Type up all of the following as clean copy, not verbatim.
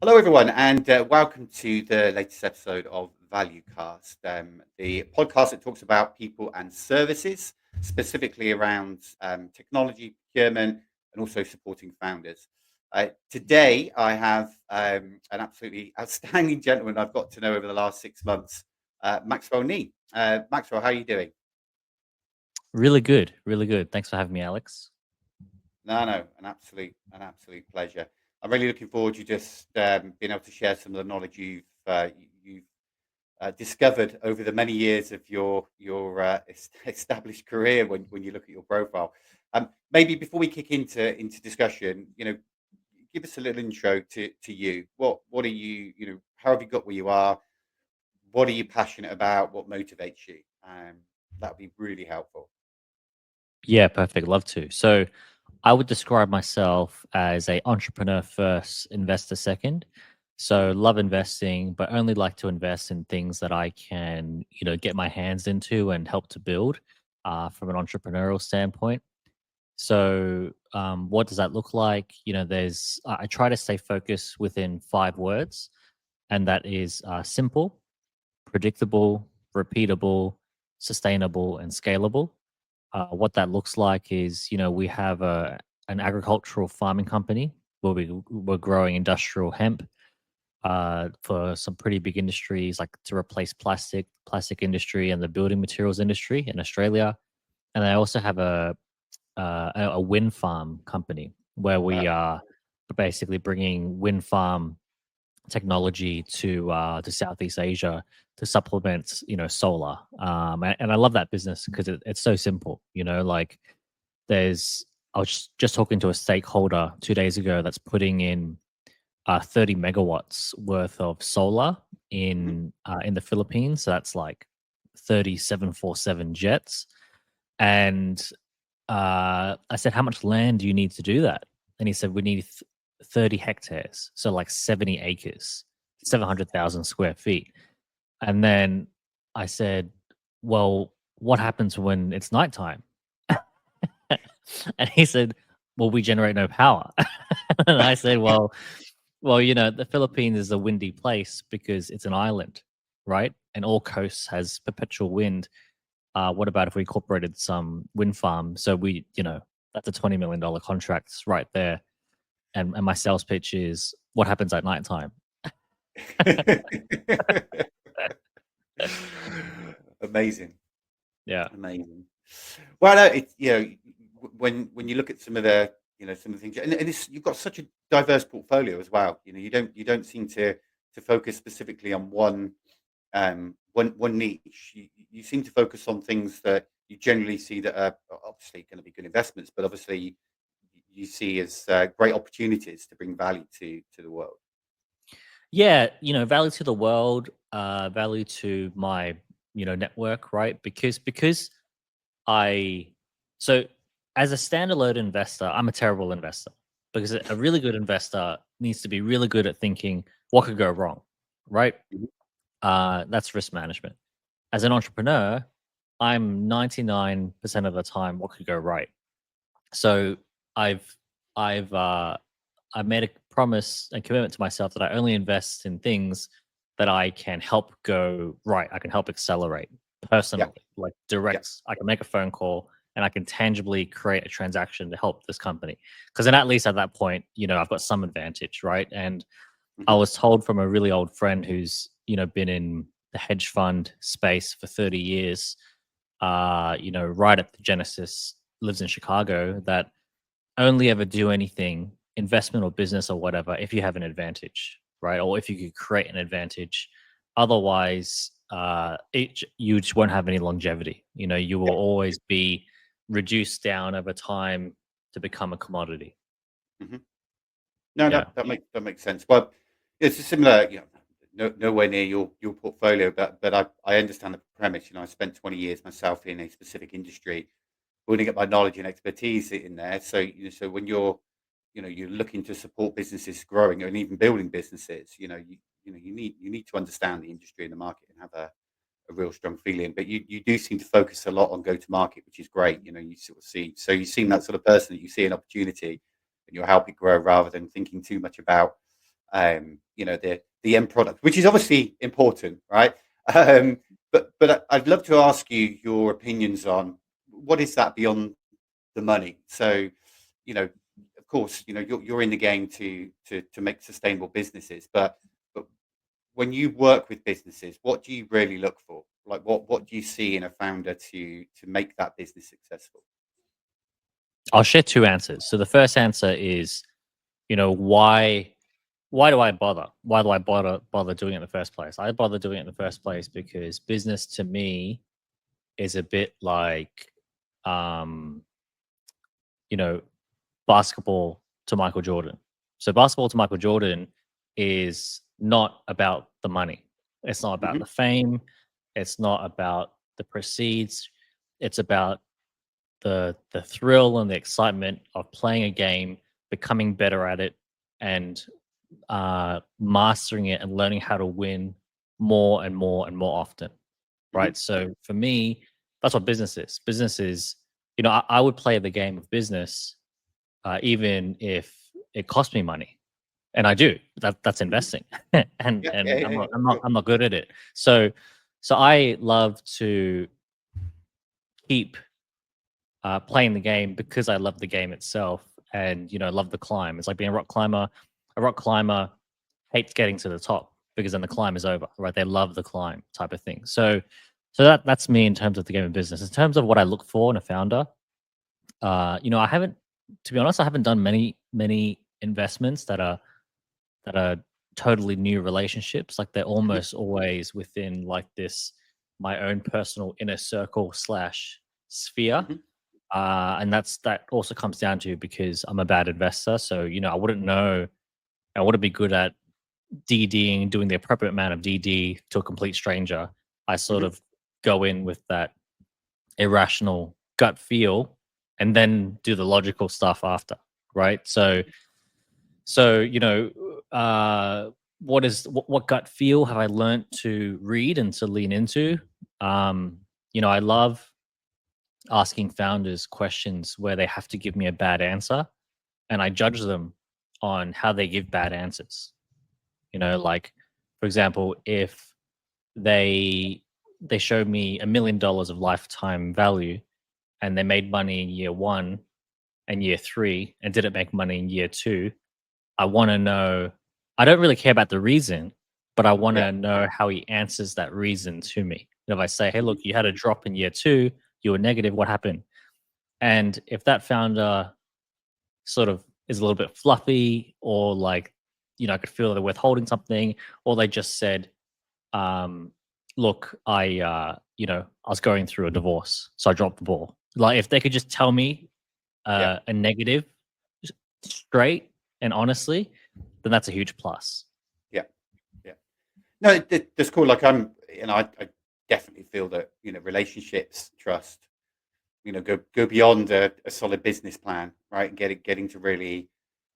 Hello, everyone, and welcome to the latest episode of ValueCast, the podcast that talks about people and services, specifically around technology, procurement, and also supporting founders. Today, I have an absolutely outstanding gentleman I've got to know over the last 6 months, Maxwell Nee. Maxwell, how are you doing? Really good, really good. Thanks for having me, Alex. No, an absolute pleasure. I'm really looking forward to just being able to share some of the knowledge you've discovered over the many years of your established career when you look at your profile. Maybe before we kick into discussion, give us a little intro to you. What are you? How have you got where you are? What are you passionate about? What motivates you? That would be really helpful. Yeah, perfect. Love to. So I would describe myself as a entrepreneur first, investor second. So love investing, but only like to invest in things that I can, get my hands into and help to build from an entrepreneurial standpoint. So what does that look like? I try to stay focused within 5 words, and that is simple, predictable, repeatable, sustainable, and scalable. What that looks like is, we have an agricultural farming company where we're growing industrial hemp for some pretty big industries, like to replace plastic industry and the building materials industry in Australia. And I also have a wind farm company where we Wow. are basically bringing wind farm technology to Southeast Asia to supplement, solar. And I love that business because it's so simple. Like there's I was just talking to a stakeholder 2 days ago that's putting in 30 megawatts worth of solar Hmm. in the Philippines. So that's like 3747 jets. And I said, how much land do you need to do that? And he said, we need 30 hectares. So like 70 acres, 700,000 square feet. And then I said, well, what happens when it's nighttime? And he said, well, we generate no power. And I said, well, the Philippines is a windy place because it's an island, right? And all coasts has perpetual wind. What about if we incorporated some wind farm? So that's a $20 million contract right there. And my sales pitch is what happens at nighttime. Amazing. Yeah. Amazing. Well, no, it's when you look at some of the some of the things, and you've got such a diverse portfolio as well. You don't seem to focus specifically on one niche. You seem to focus on things that you generally see that are obviously going to be good investments, but obviously you see as great opportunities to bring value to the world. Yeah, value to the world, value to my, network, right? Because I so as a standalone investor, I'm a terrible investor because a really good investor needs to be really good at thinking what could go wrong, right? Mhm. That's risk management. As an entrepreneur, I'm 99% of the time what could go right. So I've I've I've made a promise and commitment to myself that I only invest in things that I can help go right. I can help accelerate Yeah, personally, like yeah. direct. I can make a phone call and I can tangibly create a transaction to help this company. Because then at least at that point, I've got some advantage, right? And I Hmm. was told from a really old friend who's, been in the hedge fund space for 30 years, right at the Genesis, lives in Chicago, that only ever do anything, investment or business or whatever, if you have an advantage, right? Or if you could create an advantage. Otherwise, you just won't have any longevity. You will Yeah. always be reduced down over time to become a commodity. Hmm. No, Yeah. that makes sense. Well, it's a similar, nowhere near your portfolio, but I understand the premise. I spent 20 years myself in a specific industry, building up my knowledge and expertise in there. So so when you're looking to support businesses growing and even building businesses, you need to understand the industry and the market and have a real strong feeling. But you do seem to focus a lot on go to market, which is great. You sort of see, so you seem that sort of person that you see an opportunity and you'll help it grow rather than thinking too much about the end product, which is obviously important, right? Um, but I'd love to ask you your opinions on what is that beyond the money. So, of course, you're in the game to make sustainable businesses, but when you work with businesses, what do you really look for? Like, what do you see in a founder to make that business successful? I'll share two answers. So the first answer is, why do I bother? Why do I bother doing it in the first place? I bother doing it in the first place because business to me is a bit like, um, you know, basketball to Michael Jordan. So basketball to Michael Jordan is not about the money. It's not about Hmm. the fame. It's not about the proceeds. It's about the thrill and the excitement of playing a game, becoming better at it, and mastering it and learning how to win more and more and more often. Hmm. Right. So for me, that's what business is. Business is, I would play the game of business even if it cost me money, and I do. That's Hmm. investing, and Yeah, yeah, and yeah, I'm yeah, not I'm not sure. I'm not good at it. So I love to keep playing the game because I love the game itself, and love the climb. It's like being a rock climber. A rock climber hates getting to the top because then the climb is over, right? They love the climb type of thing. So that's me in terms of the game of business. In terms of what I look for in a founder, I haven't, to be honest, I haven't done many investments that are totally new relationships. Like they're Hmm. almost always within like this my own personal inner circle slash sphere. Hmm. And that also comes down to because I'm a bad investor. So, I wouldn't know, I wouldn't be good at DDing, doing the appropriate amount of DD to a complete stranger. I sort Hmm. of go in with that irrational gut feel and then do the logical stuff after, right? So what gut feel have I learned to read and to lean into? I love asking founders questions where they have to give me a bad answer, and I judge them on how they give bad answers. Like, for example, if they they show me $1 million of lifetime value and they made money in year one and year three and didn't make money in year two, I want to know. I don't really care about the reason, but I want Yeah. to know how he answers that reason to me. If I say, "Hey, Hmm. look, you had a drop in year two, you were negative. What happened?" And if that founder sort of is a little bit fluffy, or like, I could feel they're withholding something, or they just said, "Look, I was going through a divorce, so I dropped the ball." Like, if they could just tell me Yeah. a negative straight and honestly, then that's a huge plus. Yeah. Yeah. No, that's cool. Like I definitely feel that relationships, trust, go beyond a solid business plan, right? Getting to really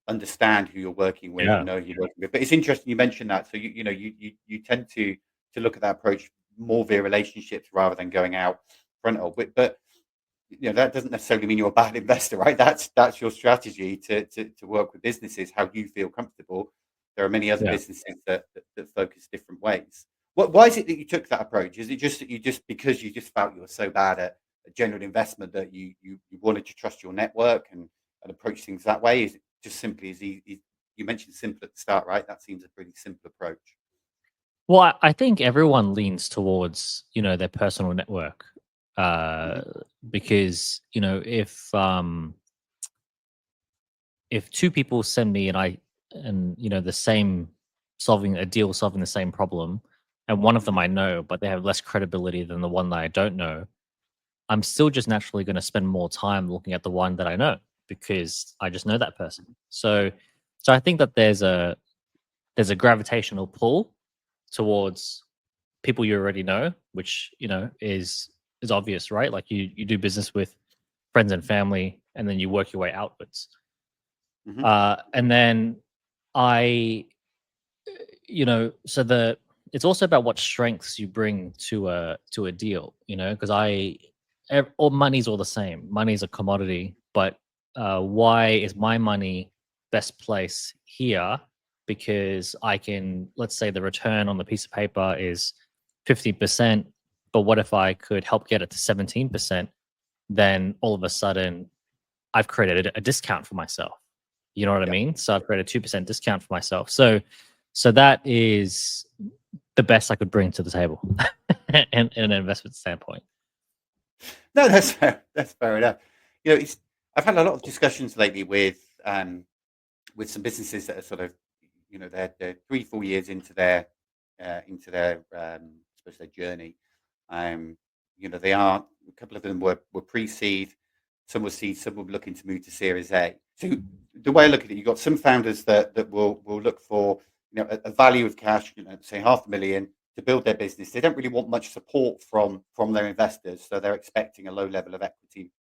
understand who you're working with and Yeah. know who you're working with. But it's interesting you mentioned that. So you tend to look at that approach more via relationships rather than going out frontal. But that doesn't necessarily mean you're a bad investor, right? That's your strategy to work with businesses how you feel comfortable. There are many other Yeah. businesses that focus different ways. Why is it that you took that approach? Is it just that because you just felt you were so bad at a general investment that you wanted to trust your network and approach things that way? Is it just simply as you mentioned simple at the start, right? That seems a pretty simple approach. Well, I think everyone leans towards, their personal network. Uh, Hmm. because, if two people send me and the same solving the same problem, and one of them Hmm. I know, but they have less credibility than the one that I don't know, I'm still just naturally going to spend more time looking at the one that I know because I just know that person. So I think that there's a gravitational pull towards people you already know, which is obvious, right? Like you do business with friends and family, and then you work your way outwards. Hmm. And then I, so it's also about what strengths you bring to a deal, because all money's all the same. Money's a commodity, but why is my money best place here? because I can, let's say the return on the piece of paper is 50%, but what if I could help get it to 17%? Then all of a sudden I've created a discount for myself. You know what I Yeah. mean? So I've created a 2% discount for myself. So that is the best I could bring to the table in an investment standpoint. No, that's fair. That's fair enough. I've had a lot of discussions lately with some businesses that are sort of, they're 3-4 years into their I suppose their journey. Um, they are a couple of them were pre-seed, some were seed, some were looking to move to Series A. So the way I look at it, you've got some founders that will look for a value of cash, say 500,000 to build their business. They don't really want much support from their investors, so they're expecting a low level of equity,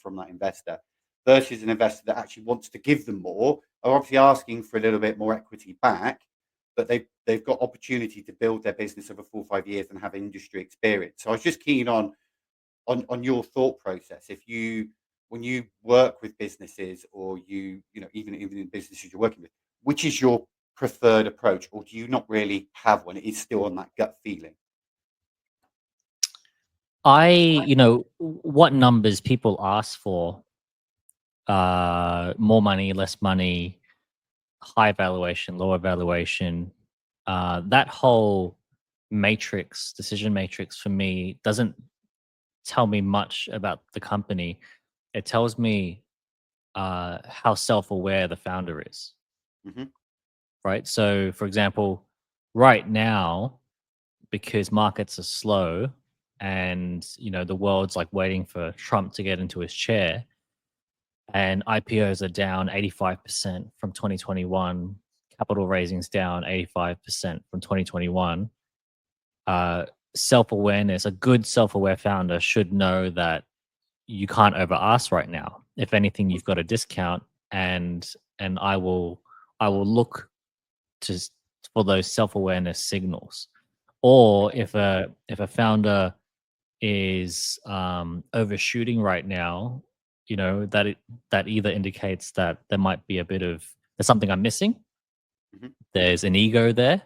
from that investor. Versus an investor that actually wants to give them more, are obviously asking for a little bit more equity back, but they've got opportunity to build their business over 4 or 5 years and have industry experience. So I was just keen on your thought process. When you work with businesses, or even in businesses you're working with, which is your preferred approach, or do you not really have one? It is still on that gut feeling. What numbers people ask for, more money, less money, high valuation, lower valuation, that whole decision matrix for me doesn't tell me much about the company. It tells me how self-aware the founder is, Hmm. right? So, for example, right now, because markets are slow and the world's like waiting for Trump to get into his chair, and IPOs are down 85% from 2021, capital raisings down 85% from 2021. Self-awareness, a good self-aware founder should know that you can't over ask right now. If anything, you've got a discount, and I will look to for those self-awareness signals. Or if a founder is overshooting right now, that either indicates that there might be there's something I'm missing, Hmm. there's an ego there,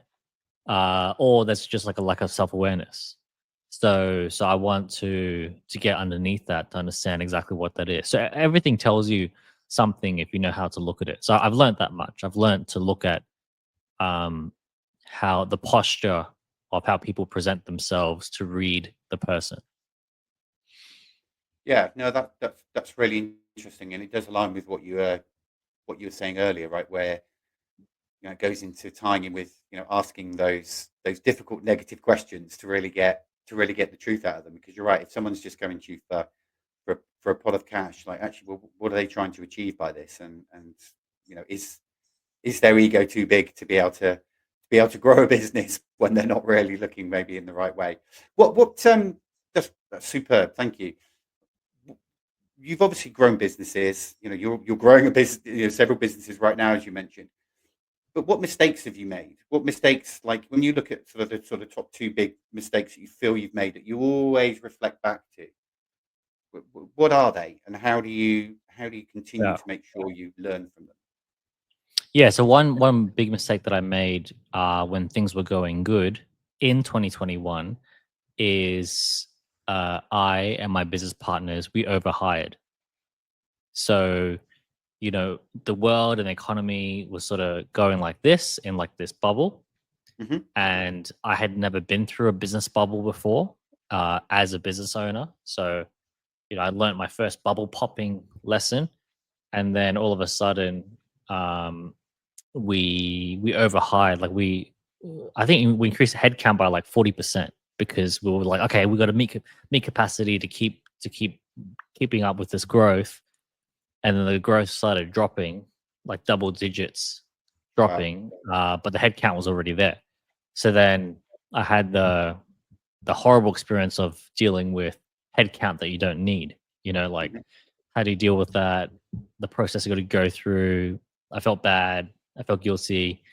or there's just like a lack of self-awareness. So I want to get underneath that to understand exactly what that is. So everything tells you something if you know how to look at it. So I've learned that much. I've learned to look at um, how the posture of how people present themselves to read the person. Yeah, no, that's really interesting, and it does align with what you were saying earlier, right? Where it goes into tying in with asking those difficult negative questions to really get the truth out of them. Because you're right, if someone's just coming to you for a pot of cash, like, actually, well, what are they trying to achieve by this? And is their ego too big to be able to grow a business when they're not really looking maybe in the right way? That's superb. Thank you. You've obviously grown businesses. You're growing a business, several businesses right now, as you mentioned. But what mistakes have you made? What mistakes, like when you look at sort of top two big mistakes that you feel you've made, that you always reflect back to? What are they, and how do you continue Yeah. to make sure you learn from them? Yeah. So one big mistake that I made when things were going good in 2021 is I and my business partners, we overhired. So the world and the economy was sort of going like this, in like this bubble, Hmm. and I had never been through a business bubble before as a business owner. So I learned my first bubble popping lesson, and then all of a sudden, um, we overhired. Like I think we increased the headcount by like 40% because we were like, okay, we got to meet capacity to keep keeping up with this growth, and then the growth started dropping, like double digits Wow. dropping, but the headcount was already there. So then I had the horrible experience of dealing with headcount that you don't need. Like, Hmm. how do you deal with that? The process you got to go through. I felt bad. I felt guilty.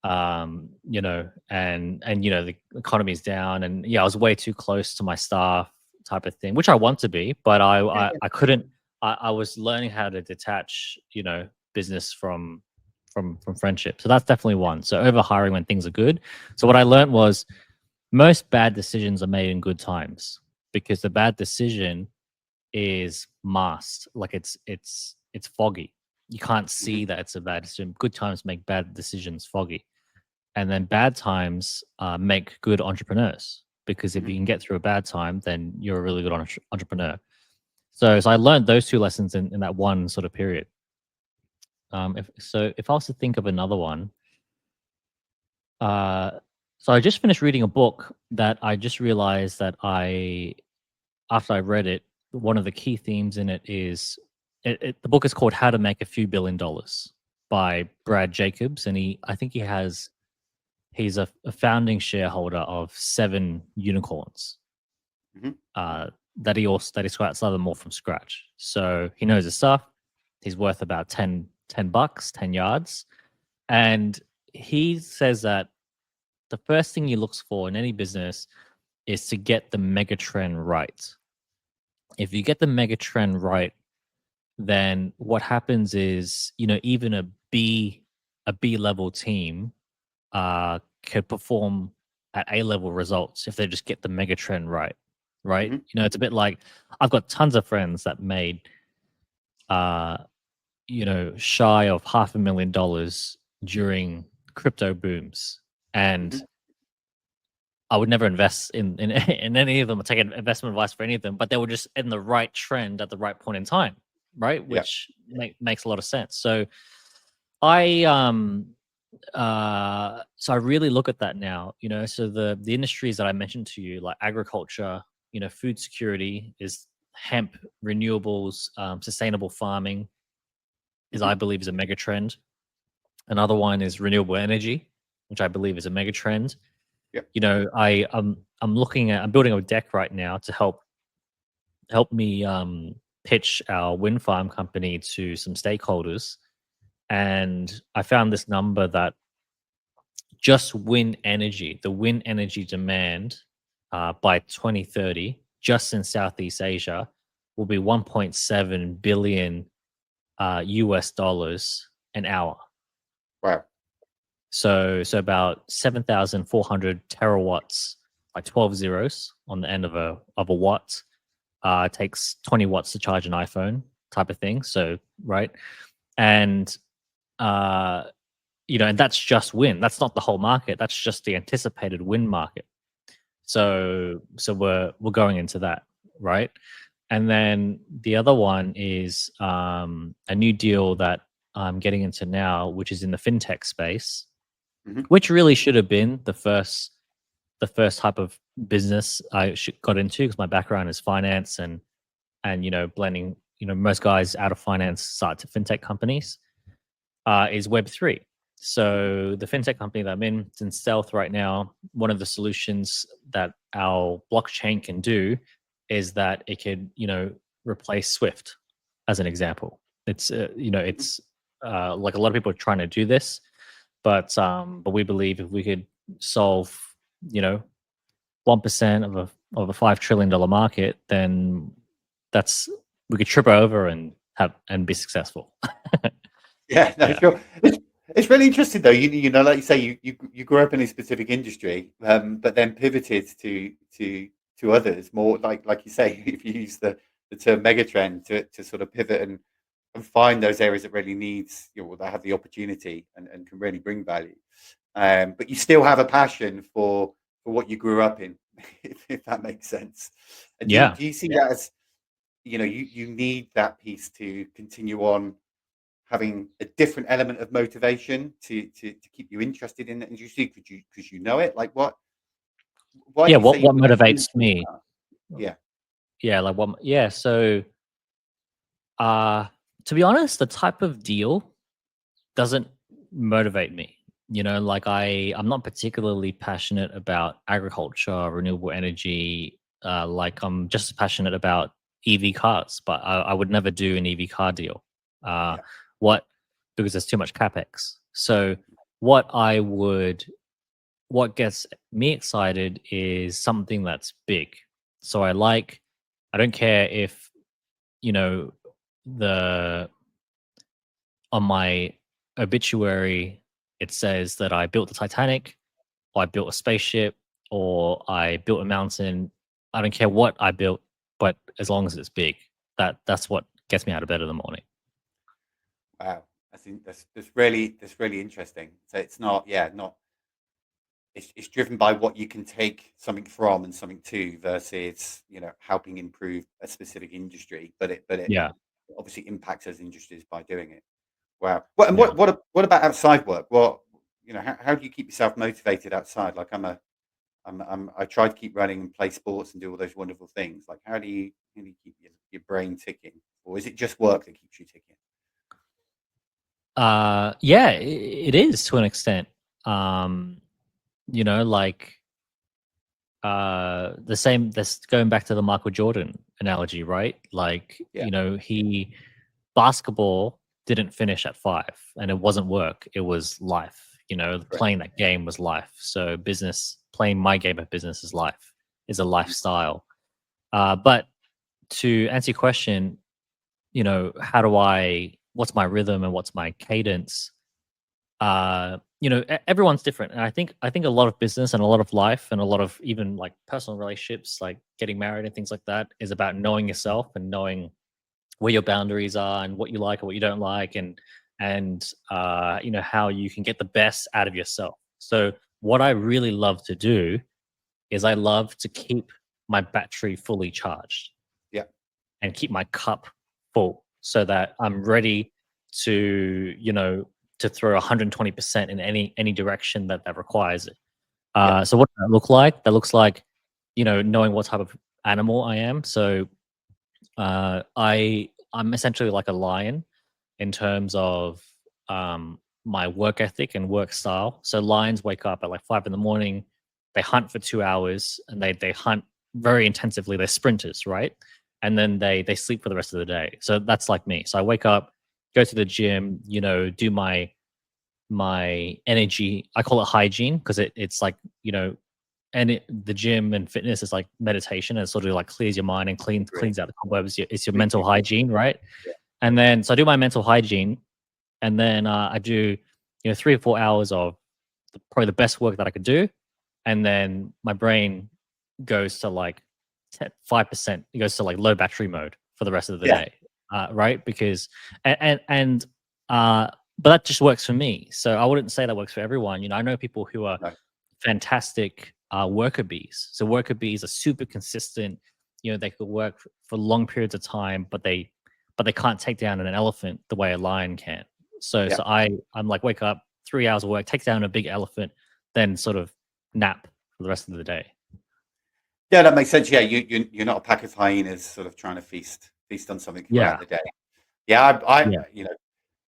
And the economy is down, and yeah, I was way too close to my staff, type of thing, which I want to be, but I Yeah, I, yeah. I couldn't. I was learning how to detach, business from from friendship. So that's definitely one. So over hiring when things are good. So what I learned was most bad decisions are made in good times, because the bad decision is masked, like it's foggy. You can't Hmm. see that it's a bad decision. Good times make bad decisions foggy, and then bad times make good entrepreneurs, because if Hmm. you can get through a bad time, then you're a really good entrepreneur. So I learned those two lessons in that one sort of period. If I was to think of another one, uh, so I just finished reading a book that I just realized that after I read it, one of the key themes in it is the book is called How to Make a Few Billion Dollars by Brad Jacobs, and I think he's a founding shareholder of 7 unicorns. Hmm. That he started them all from scratch. So he knows his stuff. He's worth about 10 bucks, 10 yards. And he says that the first thing he looks for in any business is to get the mega trend right. If you get the mega trend right, then what happens is, even a B level team could perform at A level results if they just get the mega trend right. Right? Hmm. It's a bit like I've got tons of friends that made uh shy of $500,000 during crypto booms. And Hmm. I would never invest in in any of them or take investment advice for any of them, but they were just in the right trend at the right point in time, right? Yeah. Which makes a lot of sense. So I so I really look at that now. So the industries that I mentioned to you, like agriculture, food security is hemp, renewables, sustainable farming I Hmm. believe is a mega trend. Another one is renewable energy, which I believe is a mega trend. Yeah. I'm building a deck right now to help me pitch our wind farm company to some stakeholders. And I found this number that just the wind energy demand by 2030, just in Southeast Asia, will be 1.7 billion US dollars an hour. Wow. So about 7,400 terawatts, like 12 zeros on the end of a watt. It takes 20 watts to charge an iPhone, type of thing. So right, and uh, and that's just wind. That's not the whole market. That's just the anticipated wind market. So we're going into that, right? And then the other one is a new deal that I'm getting into now, which is in the fintech space, Hmm. which really should have been the first type of business I got into, because my background is finance and blending, most guys out of finance start to fintech companies, is Web3. So the fintech company that I'm in, it's in stealth right now. One of the solutions that our blockchain can do is that it could replace Swift, as an example. Hmm. It's like a lot of people are trying to do this, but we believe if we could solve, you know 1% of a $5 trillion market, then that's we could trip over and be successful. Yeah, no, Yeah. sure. It's really interesting though. Like you say, you grew up in a specific industry, but then pivoted to others more. Like you say, if you use the term megatrend to sort of pivot and find those areas that really needs, that have the opportunity and can really bring value. But you still have a passion for what you grew up in, if that makes sense. And Yeah. do you see that as, you need that piece to continue on having a different element of motivation to keep you interested in the industry because you know it? Like why Yeah. do you say What you what wouldn't motivates change all me? that? Yeah. Yeah, like what? Yeah. So, uh, to be honest, the type of deal doesn't motivate me. Like I'm not particularly passionate about agriculture, renewable energy. Like I'm just as passionate about EV cars, but I would never do an EV car deal. Uh, Yeah. what? Because there's too much capex. So what I would, what gets me excited is something that's big. So I don't care if you know the on my obituary, it says that I built the Titanic, or I built a spaceship, or I built a mountain. I don't care what I built, but as long as it's big, that's what gets me out of bed in the morning. Wow, I think that's really interesting. So it's not, yeah, not it's driven by what you can take something from and something to versus helping improve a specific industry, but it Yeah, obviously impacts those industries by doing it. Wow. What and yeah. what about outside work? What how do you keep yourself motivated outside? Like I try to keep running and play sports and do all those wonderful things. Like how do you keep your brain ticking, or is it just work that keeps you ticking? Yeah, it is to an extent. Um, like the same. That's going back to the Michael Jordan analogy, right? Like, Yeah, he basketball didn't finish at 5, and it wasn't work. It was life. correct. Playing that game was life. So business, playing my game of business is life, is a Mm, lifestyle. But to answer your question, how do what's my rhythm and what's my cadence? Everyone's different, and I think a lot of business and a lot of life and a lot of even like personal relationships, like getting married and things like that, is about knowing yourself and knowing where your boundaries are and what you like and what you don't like, and how you can get the best out of yourself. So what I really love to do is I love to keep my battery fully charged yeah, and keep my cup full so that I'm ready to, to throw 120% in any direction that requires it. yeah, So what does that look like? That looks like, knowing what type of animal I am. So I'm essentially like a lion in terms of my work ethic and work style. So lions wake up at like 5 in the morning, they hunt for 2 hours, and they hunt very intensively. They're sprinters, right? And then they sleep for the rest of the day. So that's like me. So I wake up, go to the gym, do my energy. I call it hygiene because it's like the gym and fitness is like meditation. And it sort of like clears your mind and agree. cleans out the cobwebs. It's your mental Completely. hygiene, right? Yeah, And then so I do my mental hygiene, and then I do 3 or 4 hours of probably the best work that I could do, and then my brain goes to like 5%. It goes to like low battery mode for the rest of the yeah, day, right? Because and but that just works for me. So I wouldn't say that works for everyone. I know people who are no, fantastic worker bees. So worker bees are super consistent. They could work for long periods of time, but they can't take down an elephant the way a lion can. So yeah. so I'm like, wake up, 3 hours of work, take down a big elephant, then sort of nap for the rest of the day. Yeah, that makes sense. Yeah, you're not a pack of hyenas sort of trying to feast on something throughout Yeah, the day. Yeah, yeah,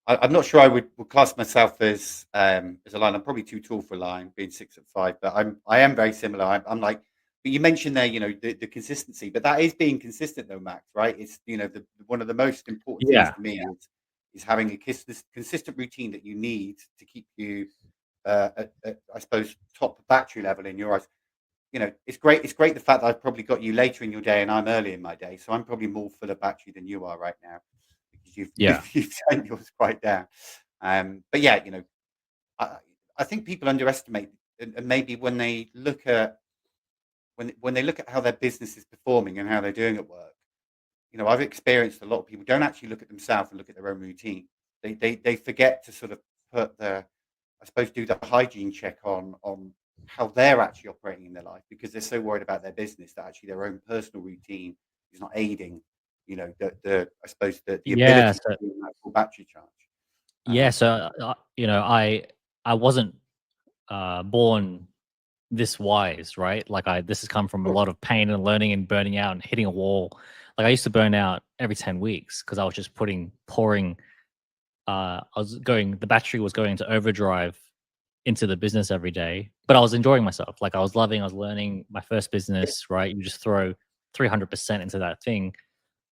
I'm not sure I would class myself as a lion. I'm probably too tall for a lion, being 6'5", but I am very similar. I'm like, but you mentioned there, the consistency, but that is being consistent though, Max, right? It's one of the most important things yeah, to me is having a consistent routine that you need to keep you, at, I suppose, top battery level in your eyes. It's great. It's great the fact that I've probably got you later in your day and I'm early in my day, so I'm probably more full of battery than you are right now because you've yeah, you've turned yours quite down. But yeah, I, I think people underestimate, and maybe when they look at how their business is performing and how they're doing at work. I've experienced a lot of people don't actually look at themselves and look at their own routine. They forget to sort of put I suppose, do the hygiene check on how they're actually operating in their life because they're so worried about their business that actually their own personal routine is not aiding, the I suppose the yeah. ability to So do that full battery charge. yeah, Um, so I wasn't born this wise, right? Like this has come from a cool. lot of pain and learning and burning out and hitting a wall. Like I used to burn out every 10 weeks because I was just pouring the battery was going into overdrive into the business every day, but I was enjoying myself. Like I was learning my first Yeah, business, right? You just throw 300% into that thing.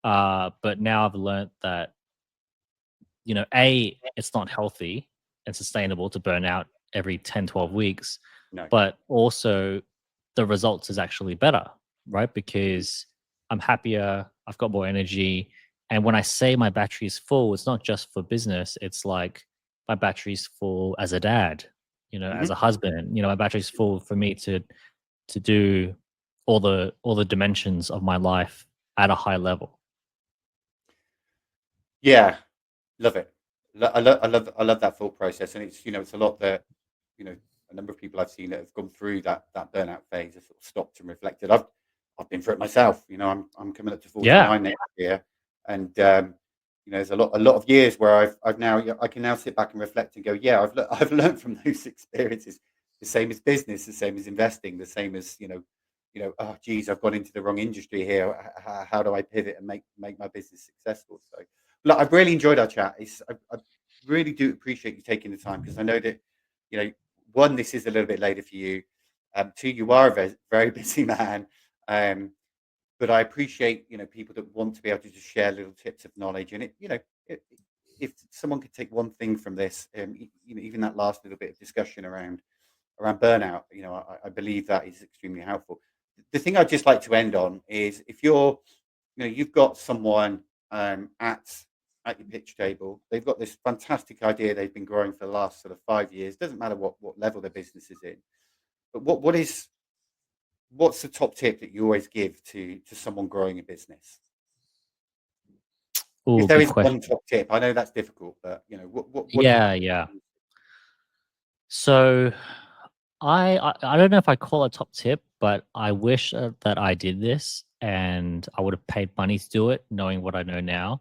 But now I've learned that, it's not healthy and sustainable to burn out every 10, 12 weeks, no, but also the results is actually better, right? Because I'm happier, I've got more energy. And when I say my battery is full, it's not just for business. It's like my battery's full as a dad, as a Hmm. husband. My battery's full for me to do all the dimensions of my life at a high level. Yeah, love it. I love that thought process, and it's a lot that you know a number of people I've seen that have gone through that burnout phase have sort of stopped and reflected. I've been through it myself. I'm coming up to Yeah. 49 next year, and there's a lot of years where I've now I can now sit back and reflect and go, yeah, I've learned from those experiences. The same as business, the same as investing, the same as oh geez, I've gone into the wrong industry here. How do I pivot and make my business successful? So look, I've really enjoyed our chat. I really do appreciate you taking the time, because I know that you know one, this is a little bit later for you. Two, you are a very, very busy man. Um, but I appreciate people that want to be able to just share little tips of knowledge. And it, if someone could take one thing from this, even that last little bit of discussion around burnout, I believe that is extremely helpful. The thing I'd just like to end on is, if you've got someone at your pitch table, they've got this fantastic idea they've been growing for the last sort of 5 years. Doesn't matter what level their business is in, but what's the top tip that you always give to someone growing a business? If Oh, there good is one question. top tip, I know that's difficult, but what do you Yeah, yeah. So I don't know if I call it top tip, but I wish that I did this and I would have paid money to do it, knowing what I know now.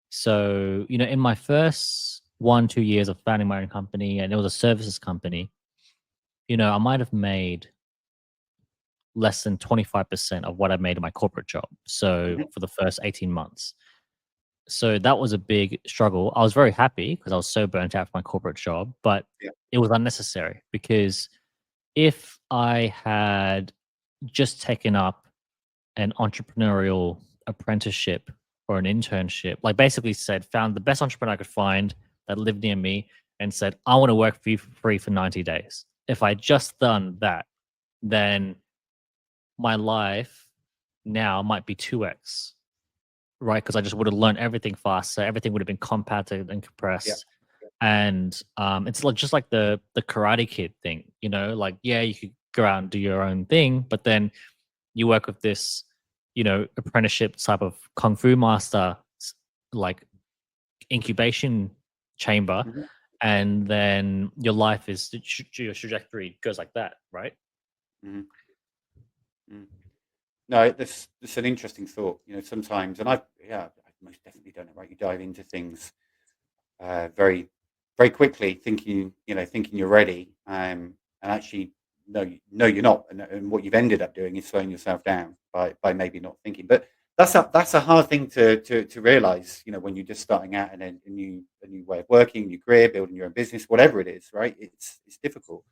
So, in my first 1, 2 years of founding my own company, and it was a services company, I might have made less than 25% of what I made in my corporate job. So Mhm. for the first 18 months. So that was a big struggle. I was very happy because I was so burnt out from my corporate job, but Yeah. it was unnecessary because if I had just taken up an entrepreneurial apprenticeship or an internship, like basically said, found the best entrepreneur I could find that lived near me and said, I want to work for you for free for 90 days. If I just done that, then my life now might be 2x, right? Because I just would have learned everything faster. Everything would have been compacted and Yeah. compressed. And it's like just like the Karate Kid thing, like yeah, you could go out and do your own thing, but then you work with this, apprenticeship type of kung fu master, like incubation chamber, Mhm. and then your life is your trajectory goes like that, right? Mhm. Mm. No, that's an interesting thought. Sometimes, and I most definitely done it. Right, you dive into things very, very quickly, thinking you're ready, and actually, no, you're not. And what you've ended up doing is slowing yourself down by maybe not thinking. But that's a hard thing to realize. When you're just starting out, and a new way of working, new career, building your own business, whatever it is, right? It's difficult.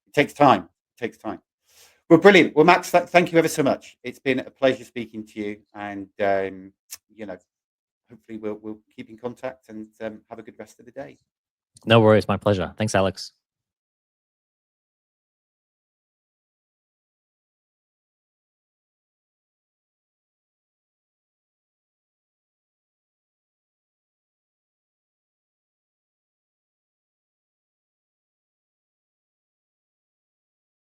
It takes time. It takes time. Well, brilliant. Well, Max, thank you ever so much. It's been a pleasure speaking to you, and you know, hopefully we'll keep in contact, and have a good rest of the day. No worries, my pleasure. Thanks, Alex.